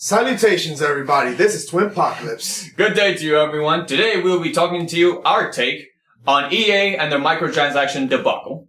Salutations, everybody. This is Twin-pocalypse. Good day to you, everyone. Today we'll be talking to you our take on EA and their microtransaction debacle.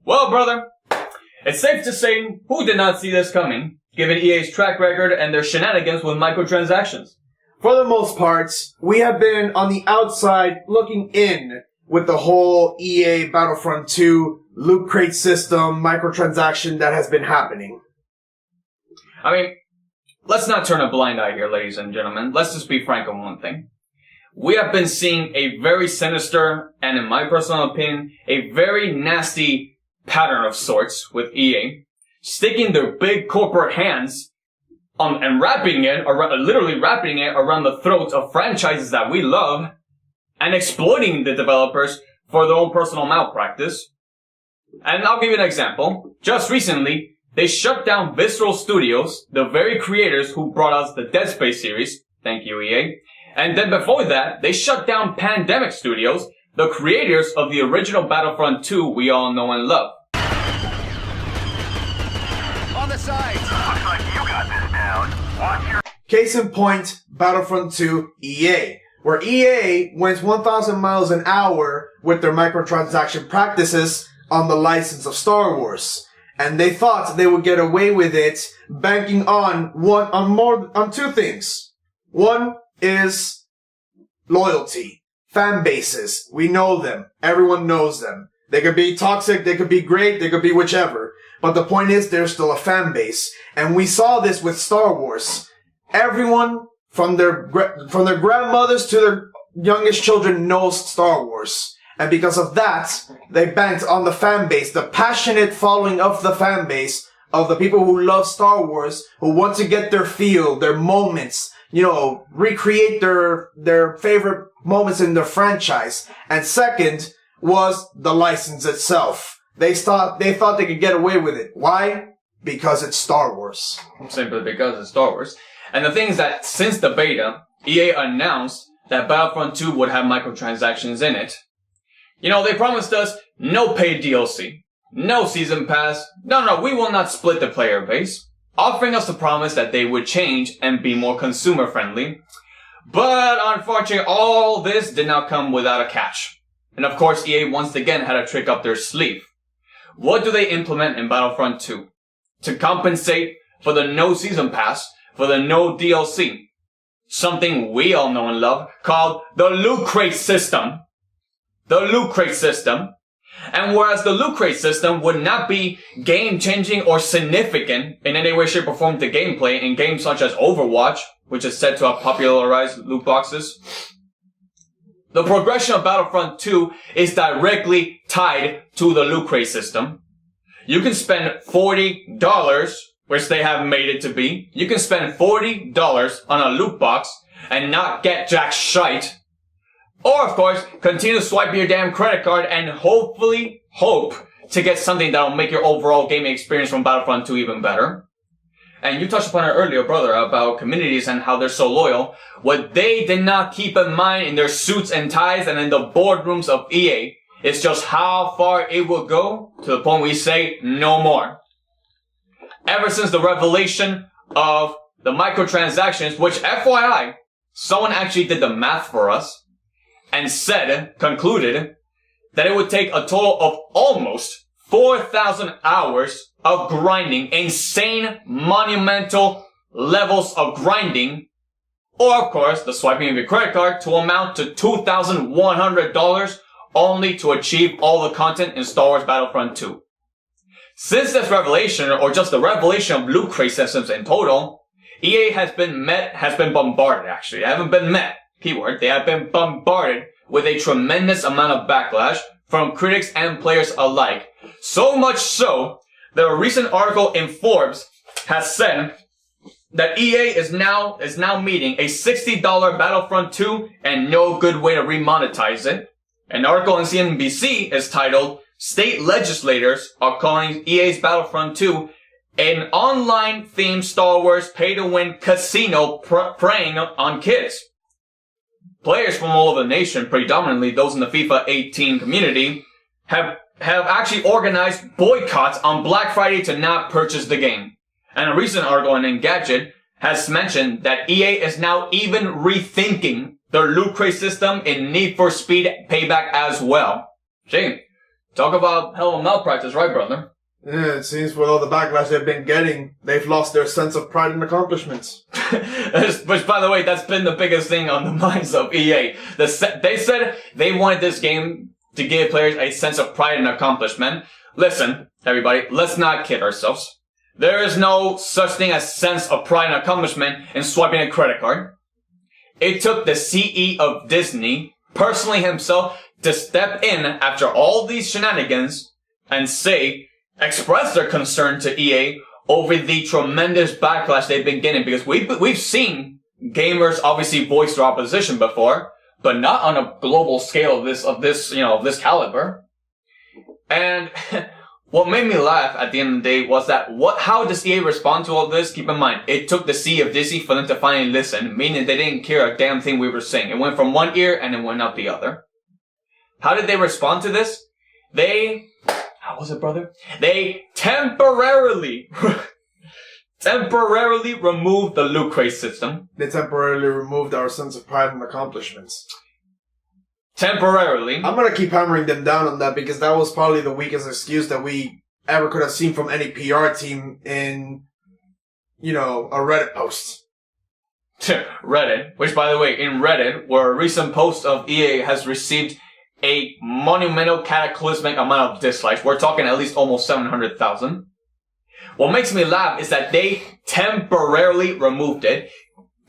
Well, brother, it's safe to say who did not see this coming, given EA's track record and their shenanigans with microtransactions. For the most part, we have been on the outside looking in with the whole EA Battlefront 2 loot crate system microtransaction that has been happening. I mean, let's not turn a blind eye here, ladies and gentlemen. Let's just be frank on one thing. We have been seeing a very sinister, and in my personal opinion, a very nasty pattern of sorts with EA, sticking their big corporate hands and literally wrapping it around the throats of franchises that we love and exploiting the developers for their own personal malpractice. And I'll give you an example. Just recently, they shut down Visceral Studios, the very creators who brought us the Dead Space series. Thank you, EA. And then before that, they shut down Pandemic Studios, the creators of the original Battlefront 2 we all know and love. On the side. Looks like you got this down. Watch your... Case in point, Battlefront 2 EA, where EA went 1,000 miles an hour with their microtransaction practices on the license of Star Wars. And they thought they would get away with it, banking on two things. One is loyalty. Fan bases. We know them. Everyone knows them. They could be toxic, they could be great, they could be whichever. But the point is, there's still a fan base. And we saw this with Star Wars. Everyone, from their grandmothers to their youngest children, knows Star Wars. And because of that, they banked on the fan base, the passionate following of the fan base, of the people who love Star Wars, who want to get their feel, their moments, recreate their favorite moments in their franchise. And second was the license itself. They thought they could get away with it. Why? Because it's Star Wars. Simply because it's Star Wars. And the thing is that since the beta, EA announced that Battlefront 2 would have microtransactions in it. They promised us no paid DLC, no season pass, no, we will not split the player base, offering us the promise that they would change and be more consumer friendly. But unfortunately, all this did not come without a catch. And of course, EA once again had a trick up their sleeve. What do they implement in Battlefront 2? To compensate for the no season pass, for the no DLC. Something we all know and love called the loot crate system. The loot crate system. And whereas the loot crate system would not be game-changing or significant in any way, shape, or form to gameplay in games such as Overwatch, which is said to have popularized loot boxes, the progression of Battlefront 2 is directly tied to the loot crate system. You can spend $40, which they have made it to be. You can spend $40 on a loot box and not get jack shite. Or, of course, continue to swipe your damn credit card and hopefully hope to get something that'll make your overall gaming experience from Battlefront 2 even better. And you touched upon it earlier, brother, about communities and how they're so loyal. What they did not keep in mind in their suits and ties and in the boardrooms of EA is just how far it will go to the point we say no more. Ever since the revelation of the microtransactions, which FYI, someone actually did the math for us and concluded that it would take a total of almost 4,000 hours of grinding, insane, monumental levels of grinding, or of course, the swiping of your credit card to amount to $2,100 only to achieve all the content in Star Wars Battlefront 2. Since this revelation, or just the revelation of loot crate systems in total, EA has been bombarded actually. They haven't been met, keyword. They have been bombarded with a tremendous amount of backlash from critics and players alike. So much so that a recent article in Forbes has said that EA is now meeting a $60 Battlefront 2 and no good way to remonetize it. An article in CNBC is titled, "State Legislators Are Calling EA's Battlefront 2 an online-themed Star Wars pay-to-win casino preying on kids." players from all over the nation, predominantly those in the FIFA 18 community, have actually organized boycotts on Black Friday to not purchase the game. And a recent article in Engadget has mentioned that EA is now even rethinking their loot crate system in Need for Speed Payback as well. Shane, talk about hell of malpractice, right, brother? Yeah, it seems with all the backlash they've been getting, they've lost their sense of pride and accomplishments. Which, by the way, that's been the biggest thing on the minds of EA. They said they wanted this game to give players a sense of pride and accomplishment. Listen, everybody, let's not kid ourselves. There is no such thing as sense of pride and accomplishment in swiping a credit card. It took the CEO of Disney, personally himself, to step in after all these shenanigans and express their concern to EA over the tremendous backlash they've been getting, because we've seen gamers obviously voice their opposition before, but not on a global scale of this caliber. And what made me laugh at the end of the day was that how does EA respond to all this? Keep in mind, it took the CEO of Disney for them to finally listen, meaning they didn't care a damn thing we were saying. It went from one ear and it went out the other. How did they respond to this? How was it, brother? They temporarily removed the loot crate system. They temporarily removed our sense of pride and accomplishments. Temporarily. I'm gonna keep hammering them down on that because that was probably the weakest excuse that we ever could have seen from any PR team in, a Reddit post. Reddit, which by the way, in Reddit, where a recent post of EA has received a monumental cataclysmic amount of dislikes. We're talking at least almost 700,000. What makes me laugh is that they temporarily removed it.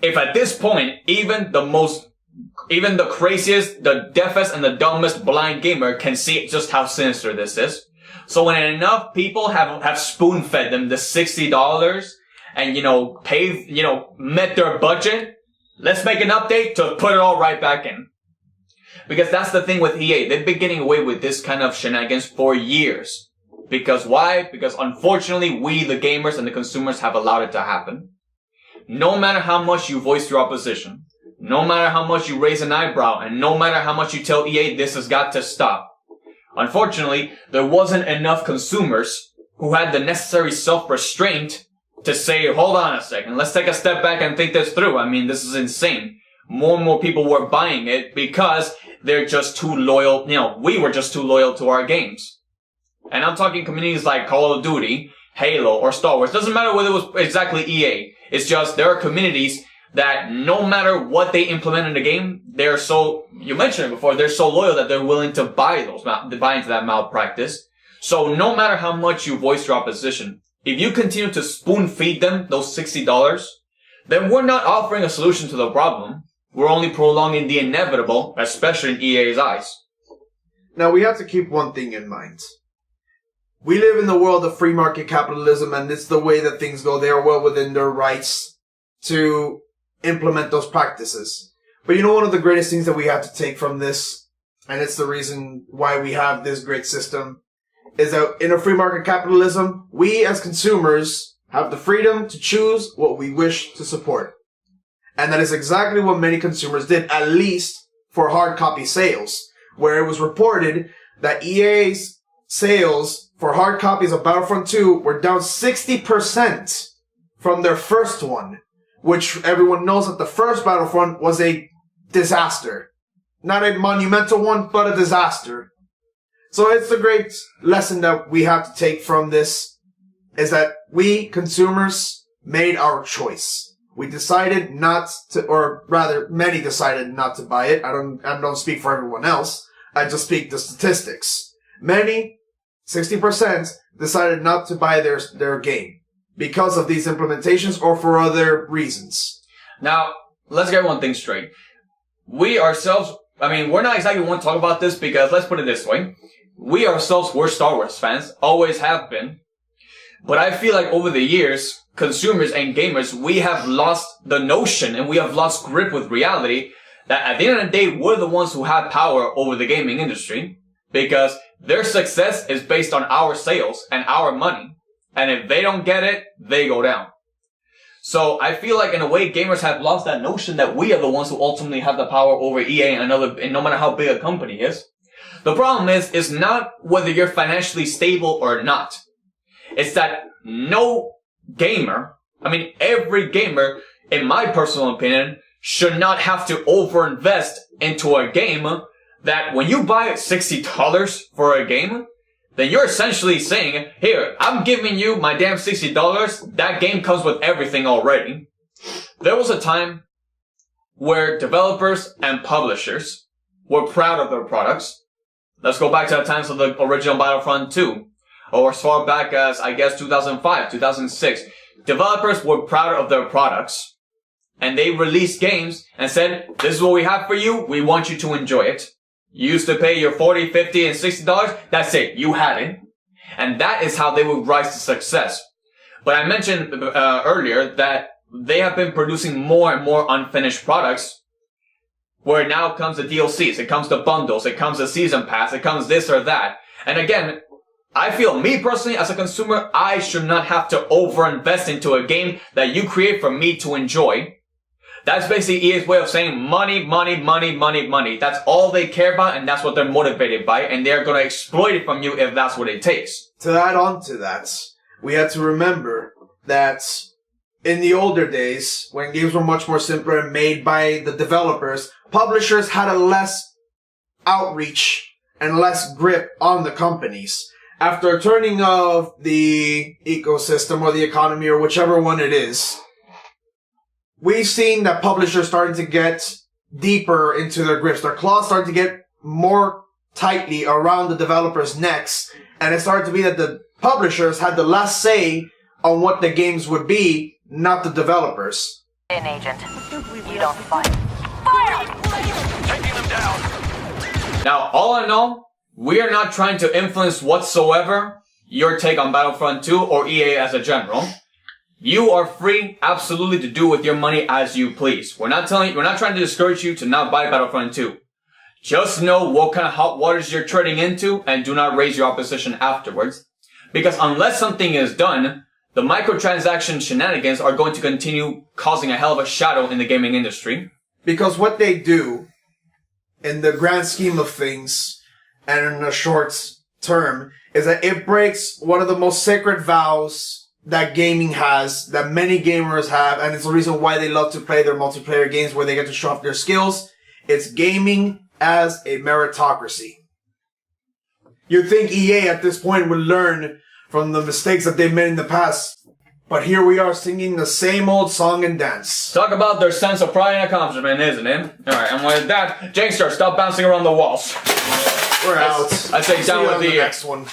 If at this point, even the craziest, the deafest, and the dumbest blind gamer can see just how sinister this is. So when enough people have spoon-fed them the $60 and, met their budget, let's make an update to put it all right back in. Because that's the thing with EA. They've been getting away with this kind of shenanigans for years. Because why? Because unfortunately, we, the gamers and the consumers, have allowed it to happen. No matter how much you voice your opposition, no matter how much you raise an eyebrow, and no matter how much you tell EA this has got to stop, unfortunately, there wasn't enough consumers who had the necessary self-restraint to say, hold on a second, let's take a step back and think this through. I mean, this is insane. More and more people were buying it because they're just too loyal. We were just too loyal to our games. And I'm talking communities like Call of Duty, Halo, or Star Wars. Doesn't matter whether it was exactly EA. It's just there are communities that no matter what they implement in the game, you mentioned it before, they're so loyal that they're willing to buy into that malpractice. So no matter how much you voice your opposition, if you continue to spoon feed them those $60, then we're not offering a solution to the problem. We're only prolonging the inevitable, especially in EA's eyes. Now, we have to keep one thing in mind. We live in the world of free market capitalism, and it's the way that things go. They are well within their rights to implement those practices. But one of the greatest things that we have to take from this, and it's the reason why we have this great system, is that in a free market capitalism, we as consumers have the freedom to choose what we wish to support. And that is exactly what many consumers did, at least for hard copy sales, where it was reported that EA's sales for hard copies of Battlefront 2 were down 60% from their first one, which everyone knows that the first Battlefront was a disaster. Not a monumental one, but a disaster. So it's the great lesson that we have to take from this, is that we, consumers, made our choice. We decided not to, or rather, many decided not to buy it. I don't speak for everyone else. I just speak the statistics. Many, 60%, decided not to buy their game because of these implementations or for other reasons. Now, let's get one thing straight. We ourselves, we're not exactly want to talk about this because let's put it this way. We ourselves were Star Wars fans, always have been. But I feel like over the years, consumers and gamers, we have lost the notion and we have lost grip with reality that at the end of the day, we're the ones who have power over the gaming industry because their success is based on our sales and our money. And if they don't get it, they go down. So I feel like in a way gamers have lost that notion that we are the ones who ultimately have the power over EA and no matter how big a company is. The problem is not whether you're financially stable or not. It's that no gamer, every gamer, in my personal opinion, should not have to overinvest into a game that when you buy $60 for a game, then you're essentially saying, here, I'm giving you my damn $60. That game comes with everything already. There was a time where developers and publishers were proud of their products. Let's go back to the times of the original Battlefront 2. Or as far back as, I guess, 2005, 2006. Developers were proud of their products. And they released games and said, this is what we have for you. We want you to enjoy it. You used to pay your $40, $50, and $60. That's it. You had it. And that is how they would rise to success. But I mentioned earlier that they have been producing more and more unfinished products where now comes the DLCs, it comes the bundles, it comes the season pass, it comes this or that. And again, I feel, me personally, as a consumer, I should not have to overinvest into a game that you create for me to enjoy. That's basically EA's way of saying money, money, money, money, money. That's all they care about, and that's what they're motivated by, and they're gonna exploit it from you if that's what it takes. To add on to that, we have to remember that in the older days, when games were much more simpler and made by the developers, publishers had a less outreach and less grip on the companies. After a turning of the ecosystem or the economy or whichever one it is, we've seen that publishers starting to get deeper into their grips. Their claws started to get more tightly around the developers' necks, and it started to be that the publishers had the last say on what the games would be, not the developers. An agent. You don't fight. Taking them down. Now, all in all, we are not trying to influence whatsoever your take on Battlefront 2 or EA as a general. You are free, absolutely, to do with your money as you please. We're not trying to discourage you to not buy Battlefront 2. Just know what kind of hot waters you're treading into and do not raise your opposition afterwards. Because unless something is done, the microtransaction shenanigans are going to continue causing a hell of a shadow in the gaming industry. Because what they do, in the grand scheme of things, and in a short term, is that it breaks one of the most sacred vows that gaming has, that many gamers have, and it's the reason why they love to play their multiplayer games where they get to show off their skills. It's gaming as a meritocracy. You'd think EA at this point would learn from the mistakes that they've made in the past, but here we are singing the same old song and dance. Talk about their sense of pride and accomplishment, isn't it? Alright, and with that, Jankster, stop bouncing around the walls. We're out. I say down with the next one.